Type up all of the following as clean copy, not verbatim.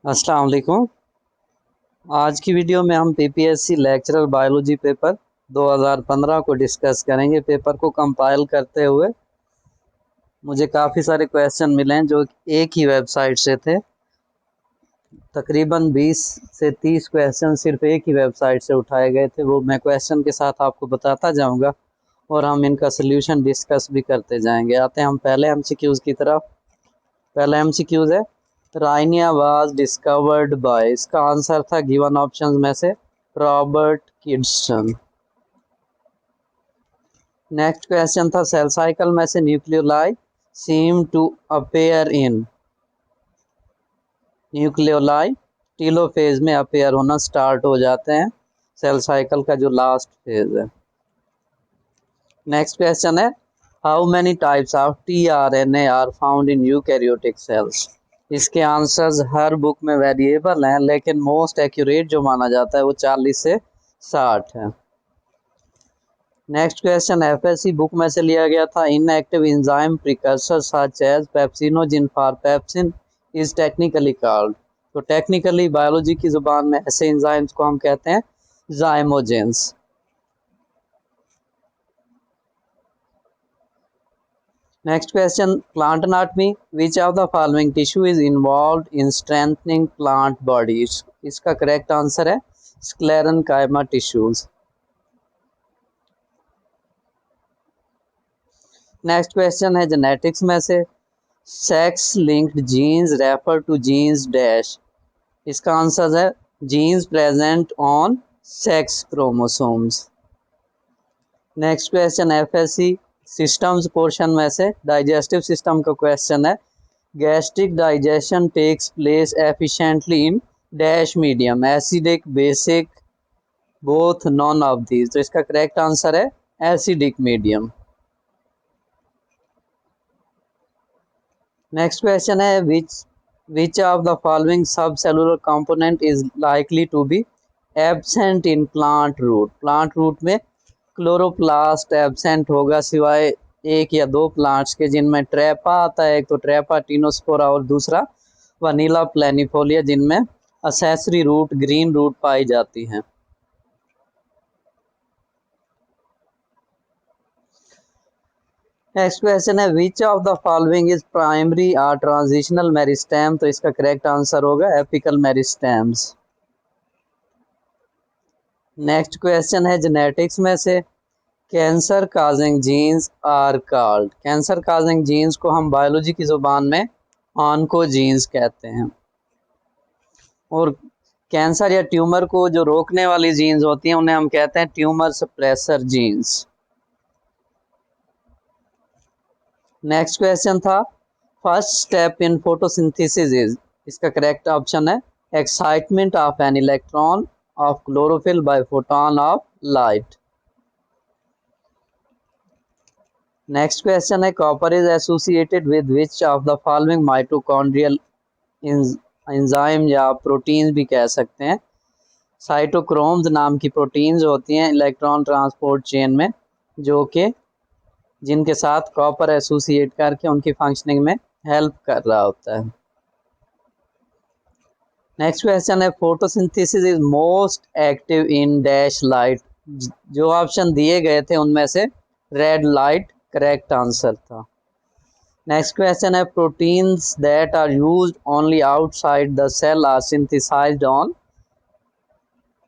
अस्सलाम वालेकुम। आज की वीडियो में हम पीपीएससी लेक्चरर बायोलॉजी पेपर 2015 को डिस्कस करेंगे। पेपर को कंपाइल करते हुए मुझे काफ़ी सारे क्वेश्चन मिले हैं जो एक ही वेबसाइट से थे। तकरीबन 20 से 30 क्वेश्चन सिर्फ एक ही वेबसाइट से उठाए गए थे। वो मैं क्वेश्चन के साथ आपको बताता जाऊंगा और हम इनका सोल्यूशन डिस्कस भी करते जाएंगे। आते हैं हम पहले एमसीक्यूज़ की तरफ। पहला एमसीक्यूज़ है, राइनिया वाज डिस्कवर्ड बाय। इसका आंसर था गिवन ऑप्शंस में से रॉबर्ट किड्सन। नेक्स्ट क्वेश्चन था, सेल साइकिल में से nucleoli seem to appear in. Nucleoli telophase में अपेयर होना स्टार्ट हो जाते हैं, सेल साइकिल का जो लास्ट फेज है। नेक्स्ट क्वेश्चन है, how many types of tRNA are found in eukaryotic cells. इसके आंसर्स हर बुक में वेरिएबल हैं, लेकिन मोस्ट एक्यूरेट जो माना जाता है वो 40 से 60 है। नेक्स्ट क्वेश्चन एफएससी बुक में से लिया गया था, inactive enzyme precursor such as pepsinogen for pepsin is technically called. तो टेक्निकली बायोलॉजी की जुबान में ऐसे एंजाइम्स को हम कहते हैं zymogens. Next question, plant anatomy, which of the following tissue is involved in strengthening plant bodies. इसका करेक्ट आंसर है स्क्लेरेनकाइमा टिश्यूज। नेक्स्ट क्वेश्चन है जेनेटिक्स में से, sex linked genes refer to genes dash. इसका आंसर है genes present on sex chromosomes. Next question FSc systems portion में से digestive system का क्वेश्चन है, gastric digestion takes place efficiently in dash medium, acidic, basic, both, none of these. तो इसका correct answer है acidic medium. Next question है, which of the following sub cellular component is likely to be absent in plant root. Plant root में chloroplast absent होगा सिवाय एक या दो प्लांट्स के, जिनमें ट्रेपा आता है। एक तो ट्रेपा टिनोस्पोरा और दूसरा वनीला प्लेनिफोलिया, जिनमें असेसरी रूट, ग्रीन रूट पाई जाती हैं। नेक्स्ट क्वेश्चन है, which of the following is primary और ट्रांजिशनल मेरिस्टेम। तो इसका करेक्ट आंसर होगा एपिकल मेरिस्टेम्स। नेक्स्ट क्वेश्चन है जेनेटिक्स में से, cancer causing genes are called. Cancer causing genes को हम बायोलॉजी की जुबान में ऑन्कोजीन्स कहते हैं। और कैंसर या ट्यूमर को जो रोकने वाली जीन्स होती हैं उन्हें हम कहते हैं tumour suppressor genes. Next question था, first step in photosynthesis is. इसका करेक्ट ऑप्शन है excitement of an electron of chlorophyll by photon of light. Next question है, copper is associated with which of the following mitochondrial enzyme या proteins भी कह सकते हैं। Cytochromes नाम की प्रोटीन्स होती हैं इलेक्ट्रॉन ट्रांसपोर्ट चेन में, जो कि जिनके साथ कॉपर एसोसिएट करके उनकी फंक्शनिंग में हेल्प कर रहा होता है। नेक्स्ट क्वेश्चन है, photosynthesis is most active in dash light. जो ऑप्शन दिए गए थे उनमें से रेड लाइट करेक्ट आंसर था। नेक्स्ट क्वेश्चन है, proteins that are used only outside the cell are synthesized on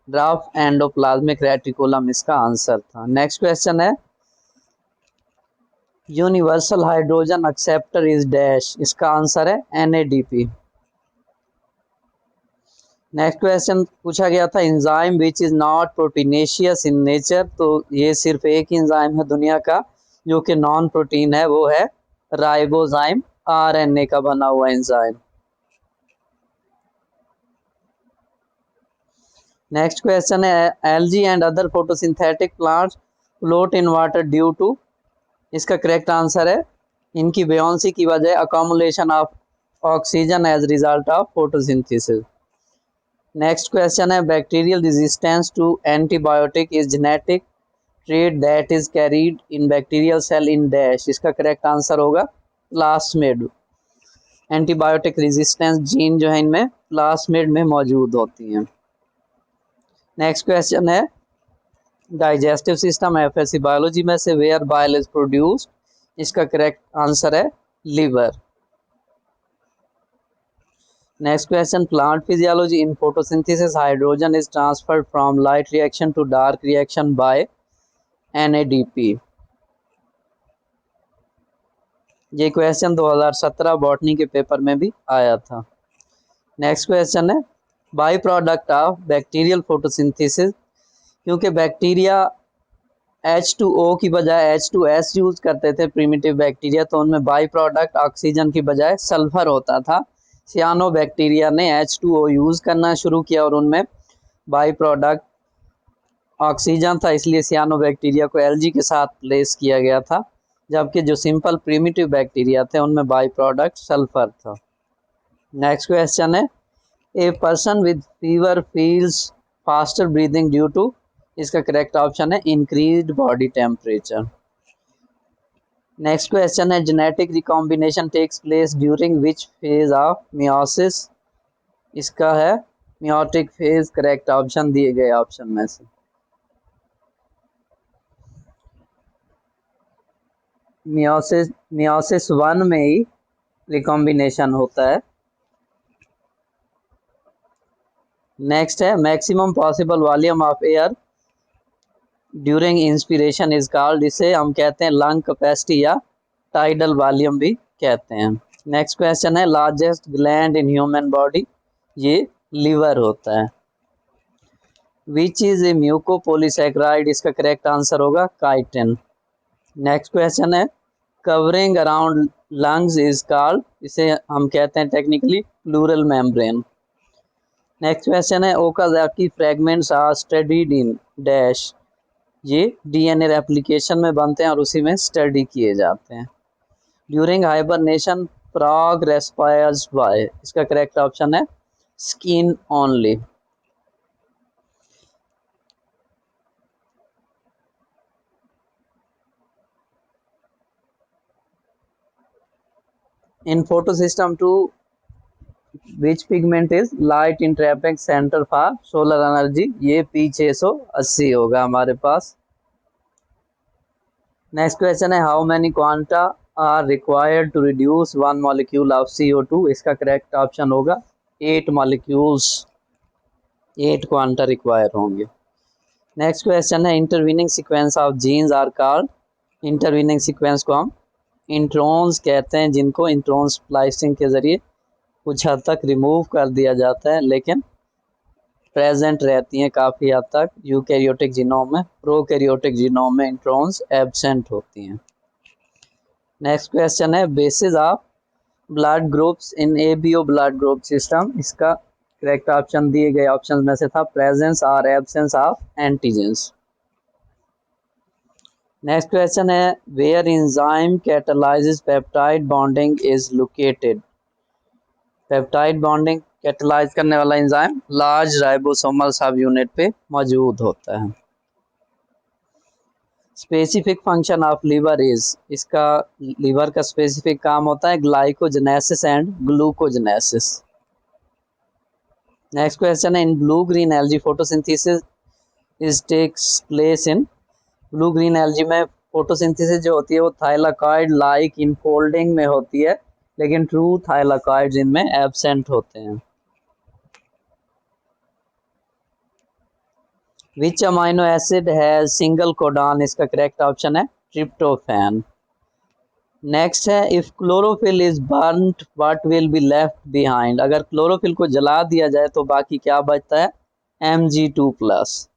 rough endoplasmic reticulum. इसका आंसर था। नेक्स्ट क्वेश्चन है, universal hydrogen acceptor is dash. इसका आंसर है NADP। नेक्स्ट क्वेश्चन पूछा गया था, enzyme which is not proteinaceous in nature. तो ये सिर्फ एक एंजाइम है दुनिया का जो कि नॉन प्रोटीन है, वो है राइबोजाइम, RNA का बना हुआ एंजाइम। नेक्स्ट क्वेश्चन है, algae and other photosynthetic plants float in water due to. इसका करेक्ट आंसर है इनकी बेयोंसी की वजह accumulation of oxygen as result of photosynthesis. Next question है, bacterial resistance to antibiotic is genetic trait that is carried in bacterial cell in dash. इसका correct answer होगा plasmid. Antibiotic resistance gene जो है इनमें plasmid में मौजूद होती हैं। नेक्स्ट क्वेश्चन है डाइजेस्टिव सिस्टम एफएससी बायोलॉजी में से वेयर बाइल इज प्रोड्यूस्ड, इसका करेक्ट आंसर है liver. Next question plant physiology in photosynthesis hydrogen is transferred from light reaction to dark reaction by NADP। ये क्वेश्चन 2017 बॉटनी के paper में भी आया था। नेक्स्ट क्वेश्चन है byproduct of bacterial photosynthesis, क्योंकि बैक्टीरिया H2O की बजाय H2S यूज करते थे प्रिमिटिव बैक्टीरिया, तो उनमें बाई प्रोडक्ट ऑक्सीजन की बजाय सल्फर होता था। सियानो बैक्टीरिया ने H2O यूज करना शुरू किया और उनमें बाई प्रोडक्ट ऑक्सीजन था, इसलिए सियानो बैक्टीरिया को Lg के साथ प्लेस किया गया था, जबकि जो सिंपल प्रिमिटिव बैक्टीरिया थे उनमें बाई प्रोडक्ट सल्फर था। नेक्स्ट क्वेश्चन है a person with fever feels faster breathing due to, इसका करेक्ट ऑप्शन है increased body temperature. Next question है genetic recombination takes place during which phase of meiosis, इसका है meiotic phase, correct option दिए गए option में से। मियोसिस 1 में ही रिकॉम्बिनेशन होता है। नेक्स्ट है maximum possible volume of air during inspiration is called, इसे हम कहते हैं लंग कैपेसिटी या टाइडल वॉल्यूम भी कहते हैं। नेक्स्ट क्वेश्चन है largest gland in human body, ये लिवर होता है। विच इज ए म्यूकोपोलीसैकेराइड, इसका करेक्ट आंसर होगा काइटिन। नेक्स्ट क्वेश्चन है covering around lungs is called, इसे हम कहते हैं technically pleural membrane. Next question है Okazaki fragments are studied in dash, ये DNA रेप्लिकेशन में बनते हैं और उसी में स्टडी किए जाते हैं। During hibernation frog respires by, इसका करेक्ट ऑप्शन है skin only. In photo system two which pigment is light entrapping centre for solar energy, ये P680 होगा हमारे पास। नेक्स्ट क्वेश्चन है how many quanta are required to reduce 1 molecule of CO2, इसका correct option होगा 8 molecules, 8 quanta required होंगे। Next question है intervening sequence of genes are called, intervening sequence को हम इंट्रॉन्स कहते हैं, जिनको इंट्रॉन स्प्लाइसिंग के जरिए कुछ हद तक रिमूव कर दिया जाता है लेकिन प्रेजेंट रहती हैं काफ़ी हद तक यूकैरियोटिक जीनोम में। प्रोकैरियोटिक जीनोम में इंट्रॉन्स एब्सेंट होती हैं। नेक्स्ट क्वेश्चन है basis of blood groups in ABO blood group system, इसका करेक्ट ऑप्शन दिए गए ऑप्शन में से था प्रेजेंस और absence of antigens. Next question है where enzyme catalyses peptide bonding is located, peptide bonding catalyse करने वाला enzyme large ribosomal subunit पे मौजूद होता है। Specific function of liver is, इसका लिवर का स्पेसिफिक काम होता है glycogenesis and glucogenesis. Next question है in blue green algae photosynthesis is takes place in, blue green algae में फोटोसिंथेसिस जो होती है वो थाइलाकॉइड लाइक इनफोल्डिंग में होती है, लेकिन ट्रू थाइलाकॉइड्स इनमें एब्सेंट होते हैं। Which amino acid has single codon, इसका करेक्ट ऑप्शन है ट्रिप्टोफैन। नेक्स्ट है if chlorophyll is burned what will be left behind, अगर क्लोरोफिल को जला दिया जाए तो बाकी क्या बचता है Mg2+।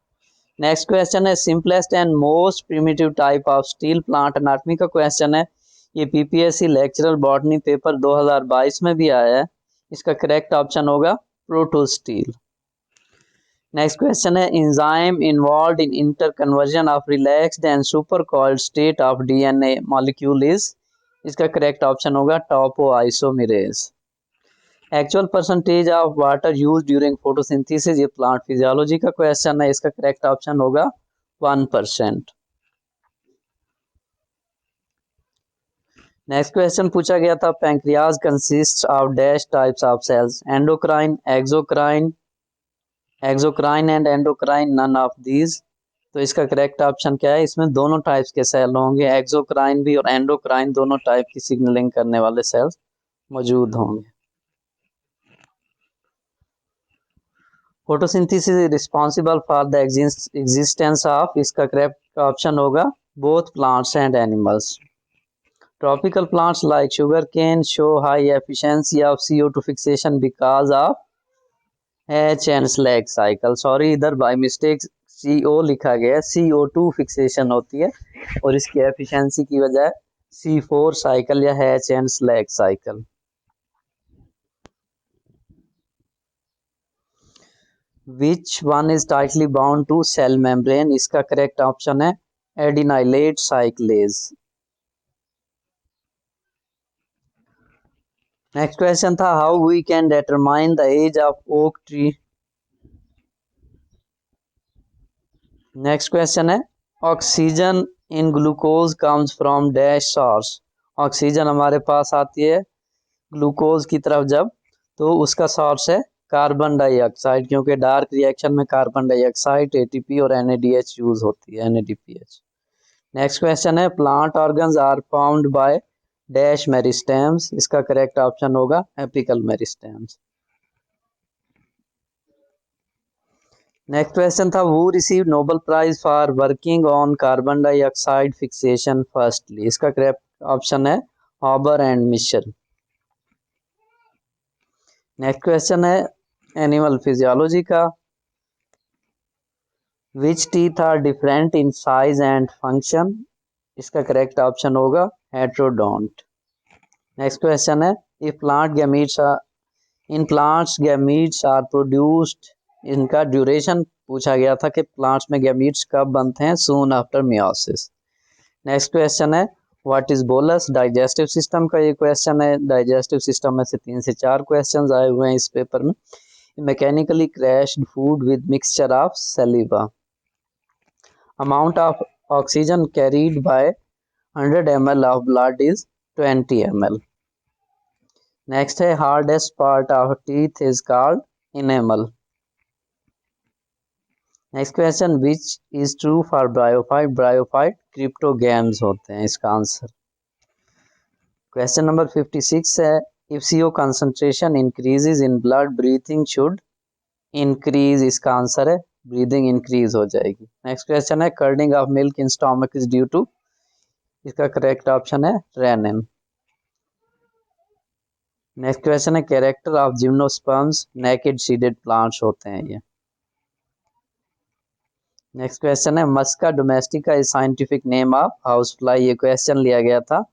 नेक्स्ट क्वेश्चन है simplest and most primitive type of steel plant anatomy का क्वेश्चन है, ये PPSC लेक्चरल बॉटनी पेपर 2022 में भी आया है, इसका करेक्ट ऑप्शन होगा प्रोटोस्टील। नेक्स्ट क्वेश्चन है enzyme involved in interconversion of relaxed and supercoiled state of DNA molecule is, इसका करेक्ट ऑप्शन होगा topoisomerase. Actual percentage of water use during photosynthesis, ये प्लांट फिजियोलॉजी का question है, इसका correct option होगा 1%। Next question पूछा गया था pancreas consist of dash types of cells, endocrine, exocrine and endocrine, none of these. तो इसका करेक्ट ऑप्शन क्या है, इसमें दोनों टाइप्स के सेल होंगे, एक्सोक्राइन भी और एंडोक्राइन, दोनों टाइप की सिग्नलिंग करने वाले सेल्स मौजूद होंगे। Photosynthesis is responsible for the existence of, इसका करेक्ट ऑप्शन होगा both plants and animals. Tropical plants like sugar cane show high efficiency of CO2 fixation because of Hatch and Slack cycle. Sorry, इधर by mistake CO लिखा गया है, CO2 fixation होती है और इसकी एफिशिएंसी की वजह C4 साइकिल या Hatch and Slack cycle. Which one is tightly bound to cell membrane, इसका करेक्ट ऑप्शन है एडिनाइलेट साइक्लेज। नेक्स्ट क्वेश्चन था how we can determine the age of oak tree. Next question है oxygen in glucose comes from dash source, oxygen हमारे पास आती है glucose की तरफ जब, तो उसका सोर्स है कार्बन डाइऑक्साइड, क्योंकि डार्क रिएक्शन में कार्बन डाइऑक्साइड, ATP और NADH यूज होती है, NADPH। नेक्स्ट क्वेश्चन है plant organs are formed by dash meristems, इसका करेक्ट ऑप्शन होगा एपिकल मेरिस्टेम्स। नेक्स्ट क्वेश्चन था who receive Nobel prize for working on carbon dioxide fixation firstly, इसका correct option है Haber and Mitchell. Next question है animal physiology का, which teeth are different in size and function, इसका correct option होगा heterodont. Next question है if plant gametes are in plants gametes are produced, इनका duration पूछा गया था कि प्लांट्स में गैमीट्स कब बनते हैं, soon after meiosis. Next question है what is bolus, digestive system का ये क्वेश्चन है, डाइजेस्टिव सिस्टम में से 3 से 4 क्वेश्चंस आए हुए हैं इस पेपर में। Mechanically crushed food with mixture of saliva, amount of oxygen carried by 100 ml of blood is 20 ml. Next है hardest part of teeth is called enamel. Next question which is true for bryophyte, bryophyte cryptogams होते हैं इसका answer. Question number 56 है if CO concentration increases in blood breathing should increase, इसका answer है breathing increase हो जाएगी। Next question है curdling of milk in stomach is due to, इसका करेक्ट ऑप्शन है रेनिन। नेक्स्ट क्वेश्चन है character of gymnosperms, naked seeded plants होते हैं ये। नेक्स्ट क्वेश्चन है musca domestica is scientific name of house fly, ये क्वेश्चन लिया गया था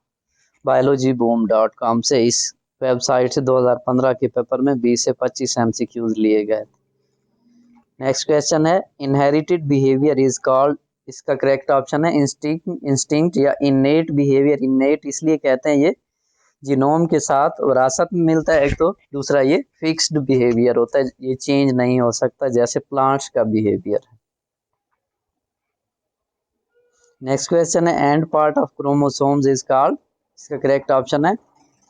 biologyboom.com से, इस वेबसाइट से 2015 के पेपर में 20 से 25 MCQs लिए गए थे। नेक्स्ट क्वेश्चन है इनहेरिटेड बिहेवियर इज कॉल्ड, इसका करेक्ट ऑप्शन है इंस्टिंक्ट या इनेट बिहेवियर। इनेट इसलिए कहते हैं ये जीनोम के साथ विरासत में मिलता है एक, तो दूसरा ये फिक्स्ड बिहेवियर होता है, ये चेंज नहीं हो सकता जैसे प्लांट्स का बिहेवियर है। नेक्स्ट क्वेश्चन है end part of chromosomes is called, इसका करेक्ट ऑप्शन है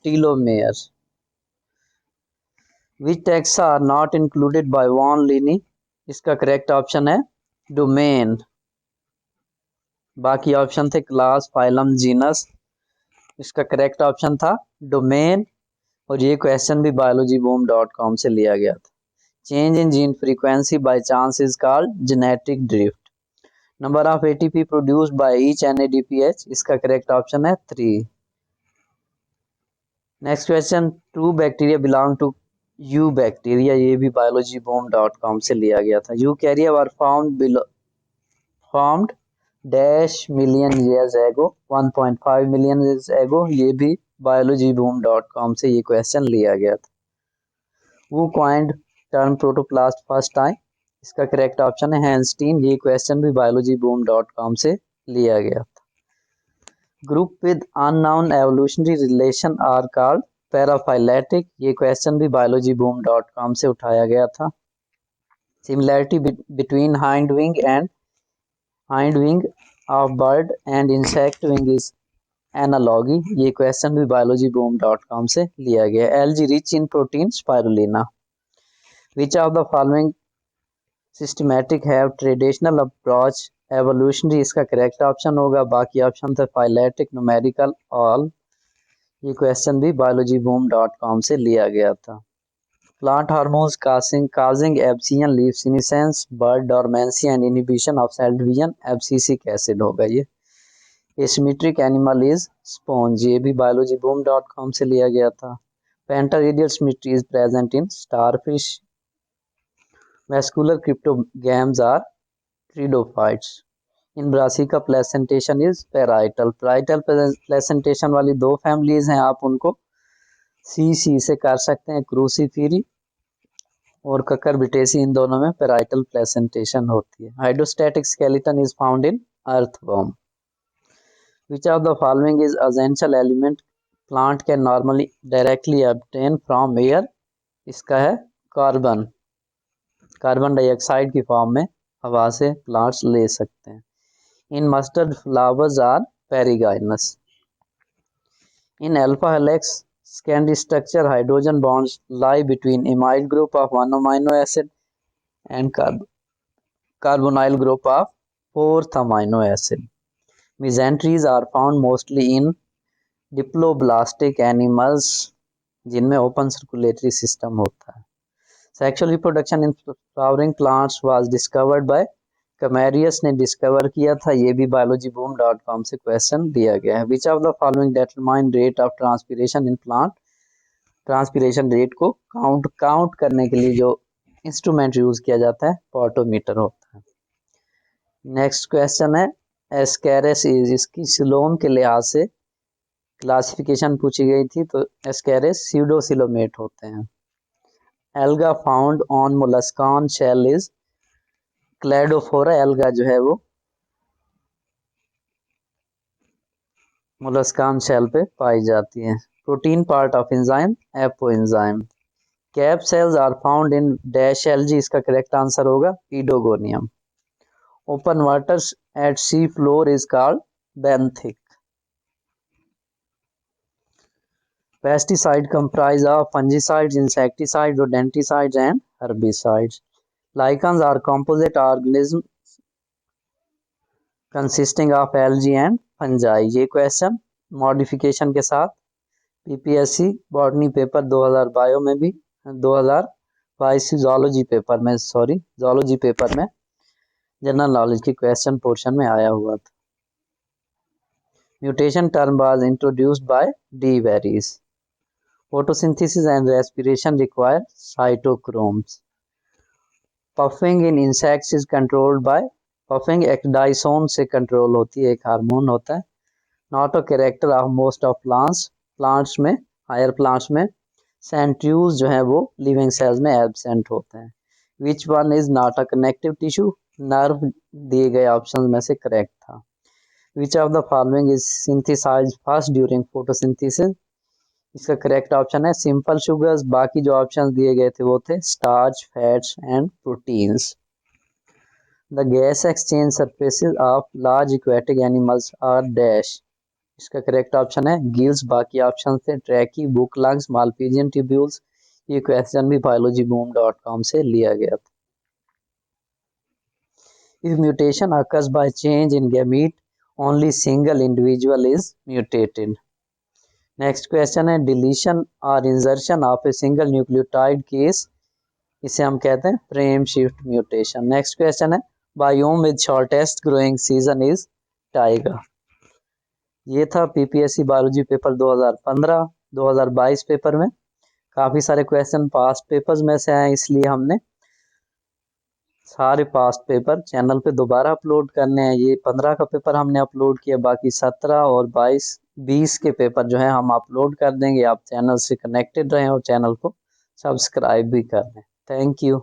telomere. Which texts are not included by von Linne, इसका करेक्ट ऑप्शन है डोमेन। बाकी ऑप्शन थे क्लास, फाइलम, जीनस, इसका करेक्ट ऑप्शन था डोमेन, और ये क्वेश्चन भी biologyboom.com से लिया गया था। Change in gene frequency by chance is called genetic drift. Number of ATP produced by each NADPH, इसका करेक्ट ऑप्शन है 3। Next question two bacteria belong to eubacteria, ये भी biologyboom.com से लिया गया था। Eukarya were formed dash million years ago, 1.5 million years एगो, ये भी biologyboom.com से ये क्वेश्चन लिया गया था। वो coined term protoplast first time, इसका करेक्ट ऑप्शन है हैंस्टीन, ये क्वेश्चन भी biologyboom.com से लिया गया था। Group with unknown evolutionary relation are called paraphyletic, ये क्वेश्चन भी biologyboom.com से उठाया गया था। Similarity between hind wing of bird and insect wing is analogy, ये क्वेश्चन भी biologybooms.com से लिया गया। Algae rich in protein spirulina. Which of the following systematic have traditional approach evolutionary, इसका करेक्ट ऑप्शन होगा। बाकी ऑप्शन थे फाइलेटिक, न्यूमेरिकल, ऑल। ये क्वेश्चन भी biologybooms.com से लिया गया था। Plant hormones causing abscission leaf senescence, bud dormancy and inhibition of cell division, abscisic acid होगा ये। एसिमेट्रिक एनिमल इज स्पॉन्ज, ये भी biologybooms.com से लिया गया था। Pentaradial symmetry is present in starfish. Vascular cryptogams are pteridophytes. In brassica placentation is parietal. Parietal placentation वाली दो फैमिलीज हैं, आप उनको सी से कर सकते हैं, क्रूसीफेरी और ककरबिटेसी, इन दोनों में पैराइटल प्लेसेंटेशन होती है। Hydrostatic skeleton is found in earthworm. Which of the following is essential element plant can normally directly obtain from air? इसका है कार्बन। कार्बन डाइऑक्साइड की फॉर्म में हवा से प्लांट्स ले सकते हैं। In mustard flowers are perigynous. In alpha helix secondary structure hydrogen bonds lie between imide group of one amino acid and carbonyl group of fourth amino acid. Mesenteries are found mostly in diploblastic animals, जिनमें open circulatory system होता है। Sexual reproduction in flowering plants was discovered by Camerarius ने discover किया था, ये भी biologybooms.com से question दिया गया है। Which of the following determine rate of transpiration in plant, transpiration rate को काउंट करने के लिए जो इंस्ट्रूमेंट यूज किया जाता है पोटोमीटर होता है। नेक्स्ट क्वेश्चन है एस्केरिस इज, इसकी सिलोम के लिहाज से क्लासिफिकेशन पूछी गई थी, तो एस्केरिस स्यूडोसिलोमेट होते हैं। Alga found on molluscan shell is cladophora, alga जो है वो मोलस्कान शेल पे पाई जाती है। Protein part of enzyme apoenzyme. Cap cells are found in dash algae, इसका करेक्ट आंसर होगा oedogonium. Open water at sea floor is called benthic. Pesticides comprise of fungicides, insecticides, rodenticides, and herbicides. Lichens are composite organisms consisting of algae and fungi. ये question modification के साथ PPSC botany paper 2000 bio में भी 2022 zoology paper में general knowledge की question portion में आया हुआ था। Mutation term was introduced by D varies. Photosynthesis and respiration require cytochromes. Puffing in insects is controlled by puffing ecdysone से कंट्रोल होती है, एक हार्मोन होता है। Not a character of most of plants में हायर प्लांट्स में centrioles जो है वो लिविंग सेल्स में एब्सेंट होते हैं। Which one is not a connective tissue? Nerve दिए गए ऑप्शन में से करेक्ट था। Which of the following is synthesized first during photosynthesis? इसका करेक्ट ऑप्शन है सिंपल शुगर्स। बाकी जो ऑप्शंस दिए गए थे वो थे starch, fats and proteins. The gas exchange surfaces of large aquatic animals are dash, इसका करेक्ट ऑप्शन है गिल्स। बाकी ऑप्शन थे tracheae, book lungs, Malpighian tubules. ये क्वेश्चन भी biologybooms.com से लिया गया था। If mutation occurs by change in gamete, only single individual is mutated. Next question है डिलीशन और insertion of a single nucleotide case, इसे हम कहते हैं frame shift mutation. Next question है biome with shortest growing season is taiga. ये था PPSC biology paper 2015 2022 paper में। काफी सारे क्वेश्चन पास्ट पेपर्स में से आए, इसलिए हमने सारे पास्ट पेपर चैनल पे दोबारा अपलोड करने हैं। ये 15 का पेपर हमने अपलोड किया, बाकी 17 और 20 के पेपर जो है हम अपलोड कर देंगे। आप चैनल से कनेक्टेड रहें और चैनल को सब्सक्राइब भी कर लें। Thank you.